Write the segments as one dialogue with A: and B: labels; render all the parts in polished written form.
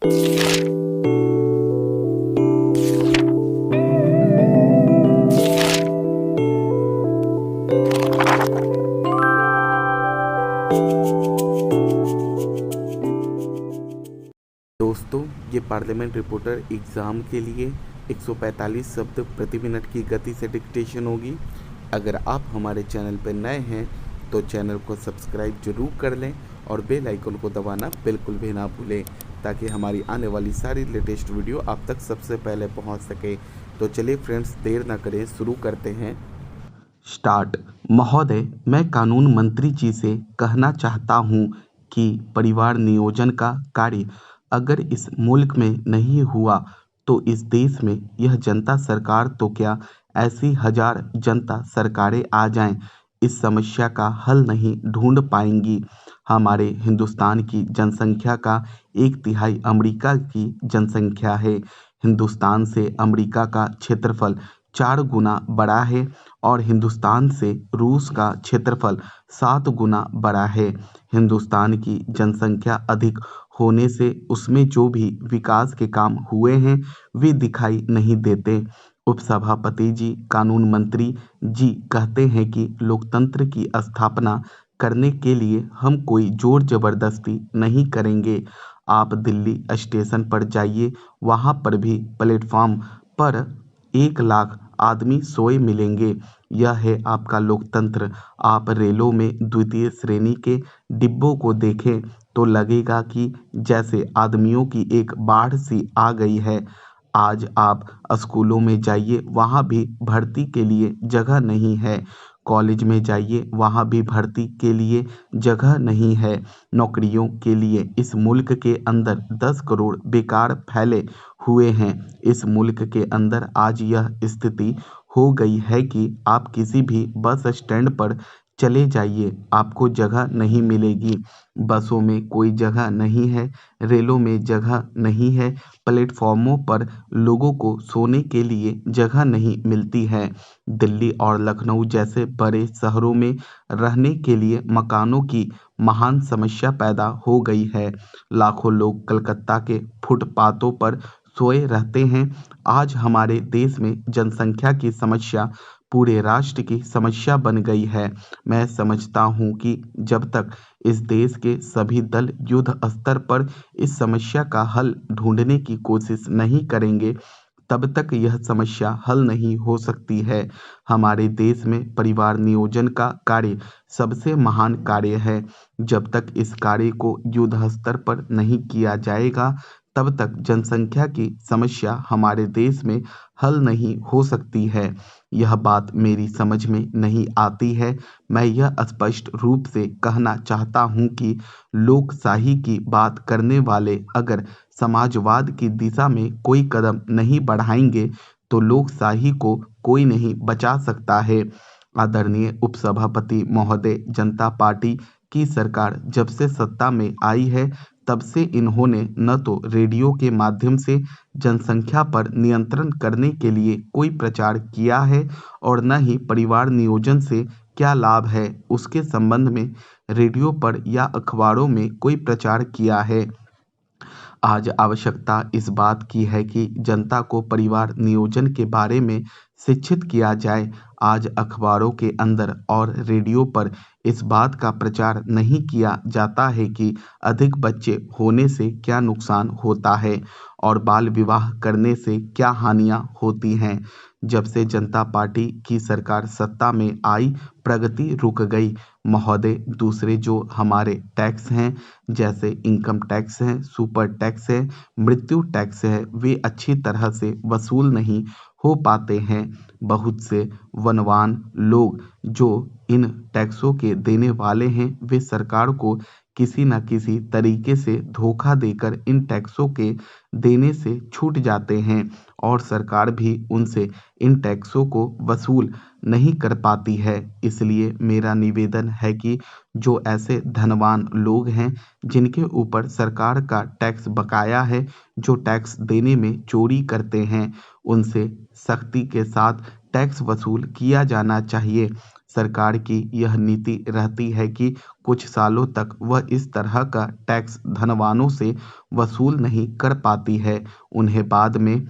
A: दोस्तों, ये parliament reporter exam के लिए 145 शब्द प्रति मिनट की गति से डिक्टेशन होगी। अगर आप हमारे चैनल पर नए हैं तो चैनल को सब्सक्राइब जरूर कर लें और बेल आइकन को दबाना बिल्कुल भी ना भूलें, ताकि हमारी आने वाली सारी लेटेस्ट वीडियो आप तक सबसे पहले पहुंच सके। तो चलिए फ्रेंड्स, देर ना करें, शुरू करते हैं। स्टार्ट। महोदय, मैं कानून मंत्री जी से कहना चाहता हूं कि परिवार नियोजन का कार्य अगर इस मुल्क में नहीं हुआ तो इस देश में यह जनता सरकार तो क्या, ऐसी हजार जनता सरकारें आ जाएं, इस समस्या का हल नहीं ढूंढ पाएंगी। हमारे हिंदुस्तान की जनसंख्या का 1/3 अमेरिका की जनसंख्या है। हिंदुस्तान से अमेरिका का क्षेत्रफल 4 गुना बड़ा है और हिंदुस्तान से रूस का क्षेत्रफल 7 गुना बड़ा है। हिंदुस्तान की जनसंख्या अधिक होने से उसमें जो भी विकास के काम हुए हैं वे दिखाई नहीं देते। उपसभापति जी, कानून मंत्री जी कहते हैं कि लोकतंत्र की स्थापना करने के लिए हम कोई जोर जबरदस्ती नहीं करेंगे। आप दिल्ली स्टेशन पर जाइए, वहां पर भी प्लेटफॉर्म पर 1 लाख आदमी सोए मिलेंगे। यह है आपका लोकतंत्र। आप रेलों में द्वितीय श्रेणी के डिब्बों को देखें तो लगेगा कि जैसे आदमियों की एक बाढ़ सी आ गई है। आज आप स्कूलों में जाइए, वहाँ भी भर्ती के लिए जगह नहीं है। कॉलेज में जाइए, वहाँ भी भर्ती के लिए जगह नहीं है। नौकरियों के लिए इस मुल्क के अंदर 10 करोड़ बेकार फैले हुए हैं। इस मुल्क के अंदर आज यह स्थिति हो गई है कि आप किसी भी बस स्टैंड पर चले जाइए, आपको जगह नहीं मिलेगी। बसों में कोई जगह नहीं है, रेलों में जगह नहीं है, प्लेटफॉर्मों पर लोगों को सोने के लिए जगह नहीं मिलती है। दिल्ली और लखनऊ जैसे बड़े शहरों में रहने के लिए मकानों की महान समस्या पैदा हो गई है। लाखों लोग कलकत्ता के फुटपाथों पर सोए रहते हैं। आज हमारे देश में जनसंख्या की समस्या पूरे राष्ट्र की समस्या बन गई है। मैं समझता हूँ कि जब तक इस देश के सभी दल युद्ध स्तर पर इस समस्या का हल ढूंढने की कोशिश नहीं करेंगे, तब तक यह समस्या हल नहीं हो सकती है। हमारे देश में परिवार नियोजन का कार्य सबसे महान कार्य है। जब तक इस कार्य को युद्ध स्तर पर नहीं किया जाएगा, तब तक जनसंख्या की समस्या हमारे देश में हल नहीं हो सकती है। यह बात मेरी समझ में नहीं आती है। मैं यह स्पष्ट रूप से कहना चाहता हूँ कि लोकशाही की बात करने वाले अगर समाजवाद की दिशा में कोई कदम नहीं बढ़ाएंगे तो लोकशाही को कोई नहीं बचा सकता है। आदरणीय उपसभापति महोदय, जनता पार्टी की सरकार जब से सत्ता में आई है तब से इन्होंने न तो रेडियो के माध्यम से जनसंख्या पर नियंत्रण करने के लिए कोई प्रचार किया है और न ही परिवार नियोजन से क्या लाभ है उसके संबंध में रेडियो पर या अखबारों में कोई प्रचार किया है। आज आवश्यकता इस बात की है कि जनता को परिवार नियोजन के बारे में शिक्षित किया जाए। आज अखबारों के अंदर और रेडियो पर इस बात का प्रचार नहीं किया जाता है कि अधिक बच्चे होने से क्या नुकसान होता है और बाल विवाह करने से क्या हानियां होती हैं। जब से जनता पार्टी की सरकार सत्ता में आई, प्रगति रुक गई। महोदय, दूसरे जो हमारे टैक्स हैं, जैसे इनकम टैक्स है, सुपर टैक्स है, मृत्यु टैक्स है, वे अच्छी तरह से वसूल नहीं हो पाते हैं। बहुत से वनवान लोग जो इन टैक्सों के देने वाले हैं, वे सरकार को किसी न किसी तरीके से धोखा देकर इन टैक्सों के देने से छूट जाते हैं और सरकार भी उनसे इन टैक्सों को वसूल नहीं कर पाती है। इसलिए मेरा निवेदन है कि जो ऐसे धनवान लोग हैं जिनके ऊपर सरकार का टैक्स बकाया है, जो टैक्स देने में चोरी करते हैं, उनसे सख्ती के साथ टैक्स वसूल किया जाना चाहिए। सरकार की यह नीति रहती है कि कुछ सालों तक वह इस तरह का टैक्स धनवानों से वसूल नहीं कर पाती है, उन्हें बाद में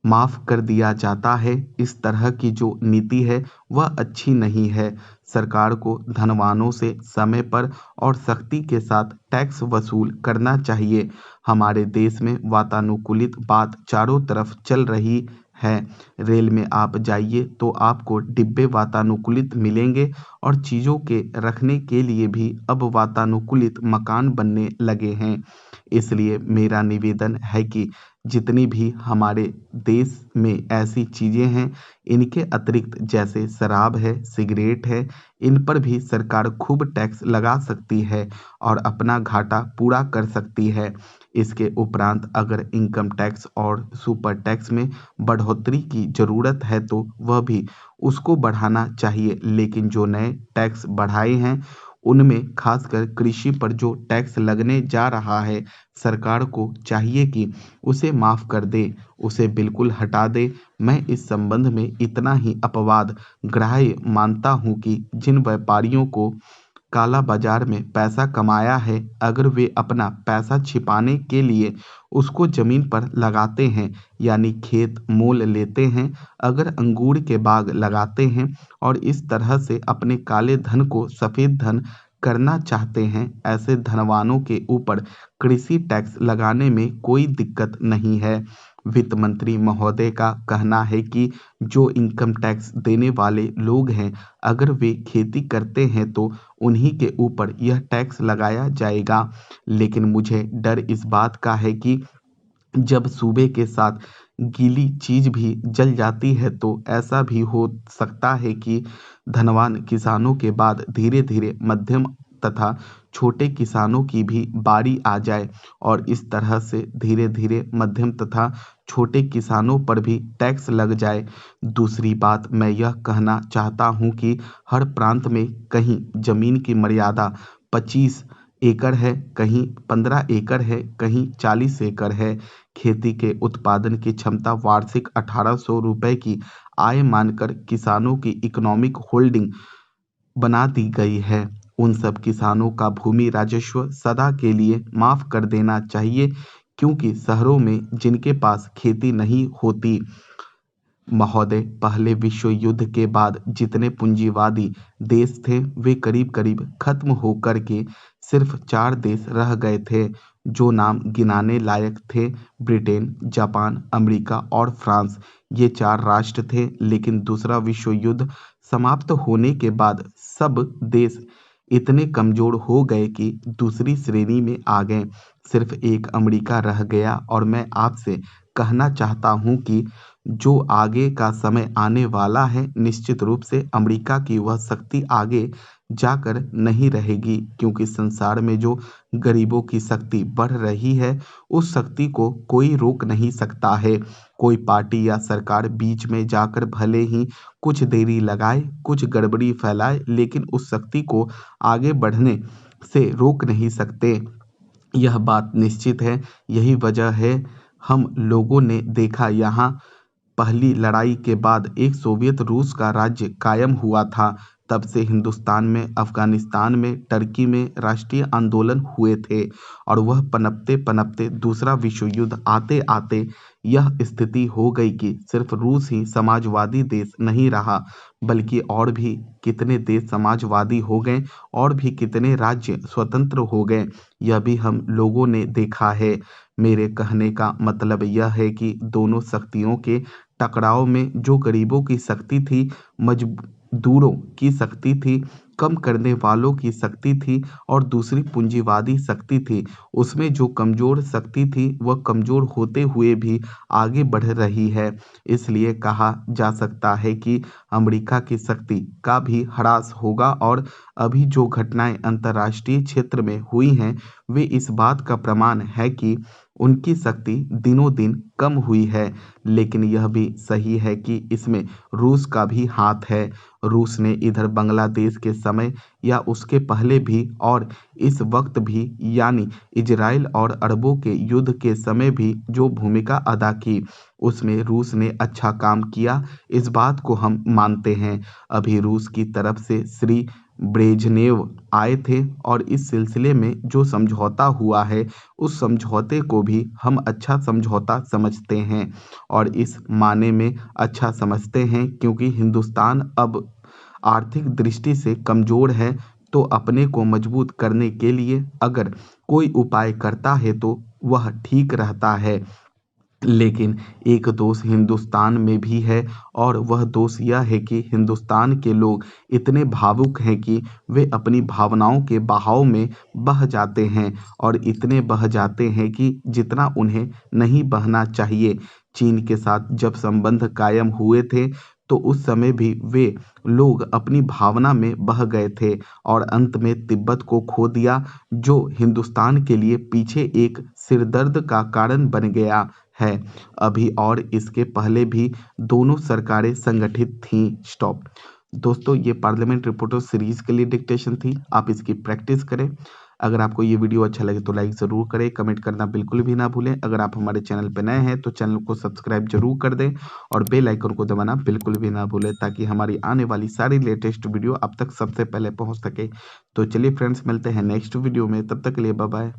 A: माफ कर दिया जाता है। इस तरह की जो नीति है वह अच्छी नहीं है। सरकार को धनवानों से समय पर और सख्ती के साथ टैक्स वसूल करना चाहिए। हमारे देश में वातानुकूलित बात चारों तरफ चल रही है। रेल में आप जाइए तो आपको डिब्बे वातानुकूलित मिलेंगे और चीज़ों के रखने के लिए भी अब वातानुकूलित मकान बनने लगे हैं। इसलिए मेरा निवेदन है कि जितनी भी हमारे देश में ऐसी चीज़ें हैं, इनके अतिरिक्त जैसे शराब है, सिगरेट है, इन पर भी सरकार खूब टैक्स लगा सकती है और अपना घाटा पूरा कर सकती है। इसके उपरांत अगर इनकम टैक्स और सुपर टैक्स में बढ़ोतरी की ज़रूरत है तो वह भी उसको बढ़ाना चाहिए। लेकिन जो नए टैक्स बढ़ाए हैं उनमें खासकर कृषि पर जो टैक्स लगने जा रहा है, सरकार को चाहिए कि उसे माफ़ कर दे, उसे बिल्कुल हटा दे। मैं इस संबंध में इतना ही अपवाद ग्राह्य मानता हूँ कि जिन व्यापारियों को काला बाजार में पैसा कमाया है, अगर वे अपना पैसा छिपाने के लिए उसको जमीन पर लगाते हैं, यानी खेत मोल लेते हैं, अगर अंगूर के बाग लगाते हैं और इस तरह से अपने काले धन को सफेद धन करना चाहते हैं, ऐसे धनवानों के ऊपर कृषि टैक्स लगाने में कोई दिक्कत नहीं है। वित्त मंत्री महोदय का कहना है कि जो इनकम टैक्स देने वाले लोग हैं, अगर वे खेती करते हैं तो उन्हीं के ऊपर यह टैक्स लगाया जाएगा। लेकिन मुझे डर इस बात का है कि जब सूबे के साथ गीली चीज भी जल जाती है तो ऐसा भी हो सकता है कि धनवान किसानों के बाद धीरे धीरे मध्यम तथा छोटे किसानों की भी बारी आ जाए और इस तरह से धीरे धीरे मध्यम तथा छोटे किसानों पर भी टैक्स लग जाए। दूसरी बात मैं यह कहना चाहता हूँ कि हर प्रांत में कहीं जमीन की मर्यादा 25 एकड़ है, कहीं 15 एकड़ है, कहीं 40 एकड़ है। खेती के उत्पादन की क्षमता वार्षिक 1800 रुपए की आय मानकर किसानों की इकोनॉमिक होल्डिंग बना दी गई है। उन सब किसानों का भूमि राजस्व सदा के लिए माफ कर देना चाहिए, क्योंकि शहरों में जिनके पास खेती नहीं होती। महोदय, पहले विश्व युद्ध के बाद जितने पूंजीवादी देश थे वे करीब करीब खत्म होकर के सिर्फ 4 देश रह गए थे, जो नाम गिनाने लायक थे। ब्रिटेन, जापान, अमेरिका और फ्रांस, ये 4 राष्ट्र थे। लेकिन दूसरा विश्व युद्ध समाप्त होने के बाद सब देश इतने कमजोर हो गए कि दूसरी श्रेणी में आ गए। सिर्फ एक अमेरिका रह गया और मैं आपसे कहना चाहता हूँ कि जो आगे का समय आने वाला है, निश्चित रूप से अमेरिका की वह शक्ति आगे जाकर नहीं रहेगी, क्योंकि संसार में जो गरीबों की शक्ति बढ़ रही है उस शक्ति को कोई रोक नहीं सकता है। कोई पार्टी या सरकार बीच में जाकर भले ही कुछ देरी लगाए, कुछ गड़बड़ी फैलाए, लेकिन उस शक्ति को आगे बढ़ने से रोक नहीं सकते। यह बात निश्चित है। यही वजह है हम लोगों ने देखा यहाँ पहली लड़ाई के बाद एक सोवियत रूस का राज्य कायम हुआ था। तब से हिंदुस्तान में, अफगानिस्तान में, टर्की में राष्ट्रीय आंदोलन हुए थे और वह पनपते पनपते दूसरा विश्व युद्ध आते आते यह स्थिति हो गई कि सिर्फ रूस ही समाजवादी देश नहीं रहा, बल्कि और भी कितने देश समाजवादी हो गए और भी कितने राज्य स्वतंत्र हो गए। यह भी हम लोगों ने देखा है। मेरे कहने का मतलब यह है कि दोनों शक्तियों के टकराव में जो गरीबों की शक्ति थी, मजदूरों की शक्ति थी, कम करने वालों की शक्ति थी और दूसरी पूंजीवादी शक्ति थी, उसमें जो कमजोर शक्ति थी वह कमजोर होते हुए भी आगे बढ़ रही है। इसलिए कहा जा सकता है कि अमेरिका की शक्ति का भी ह्रास होगा और अभी जो घटनाएं अंतर्राष्ट्रीय क्षेत्र में हुई हैं वे इस बात का प्रमाण है कि उनकी शक्ति दिनों दिन कम हुई है। लेकिन यह भी सही है कि इसमें रूस का भी हाथ है। रूस ने इधर बांग्लादेश के समय या उसके पहले भी और इस वक्त भी, यानी इजराइल और अरबों के युद्ध के समय भी जो भूमिका अदा की, उसमें रूस ने अच्छा काम किया। इस बात को हम मानते हैं। अभी रूस की तरफ से श्री ब्रेजनेव आए थे और इस सिलसिले में जो समझौता हुआ है, उस समझौते को भी हम अच्छा समझौता समझते हैं। और इस माने में अच्छा समझते हैं क्योंकि हिंदुस्तान अब आर्थिक दृष्टि से कमज़ोर है, तो अपने को मजबूत करने के लिए अगर कोई उपाय करता है तो वह ठीक रहता है। लेकिन एक दोष हिंदुस्तान में भी है, और वह दोष यह है कि हिंदुस्तान के लोग इतने भावुक हैं कि वे अपनी भावनाओं के बहाव में बह जाते हैं, और इतने बह जाते हैं कि जितना उन्हें नहीं बहना चाहिए। चीन के साथ जब संबंध कायम हुए थे, तो उस समय भी वे लोग अपनी भावना में बह गए थे और अंत में तिब्बत को खो दिया, जो हिंदुस्तान के लिए पीछे एक सिरदर्द का कारण बन गया है। अभी और इसके पहले भी दोनों सरकारें संगठित थीं। स्टॉप। दोस्तों, ये पार्लियामेंट रिपोर्टर सीरीज के लिए डिक्टेशन थी। आप इसकी प्रैक्टिस करें। अगर आपको ये वीडियो अच्छा लगे तो लाइक ज़रूर करें, कमेंट करना बिल्कुल भी ना भूलें। अगर आप हमारे चैनल पर नए हैं तो चैनल को सब्सक्राइब जरूर कर दें और बेल आइकन को दबाना बिल्कुल भी ना भूलें, ताकि हमारी आने वाली सारी लेटेस्ट वीडियो आप तक सबसे पहले पहुंच सके। तो चलिए फ्रेंड्स, मिलते हैं नेक्स्ट वीडियो में। तब तक के लिए बाय बाय।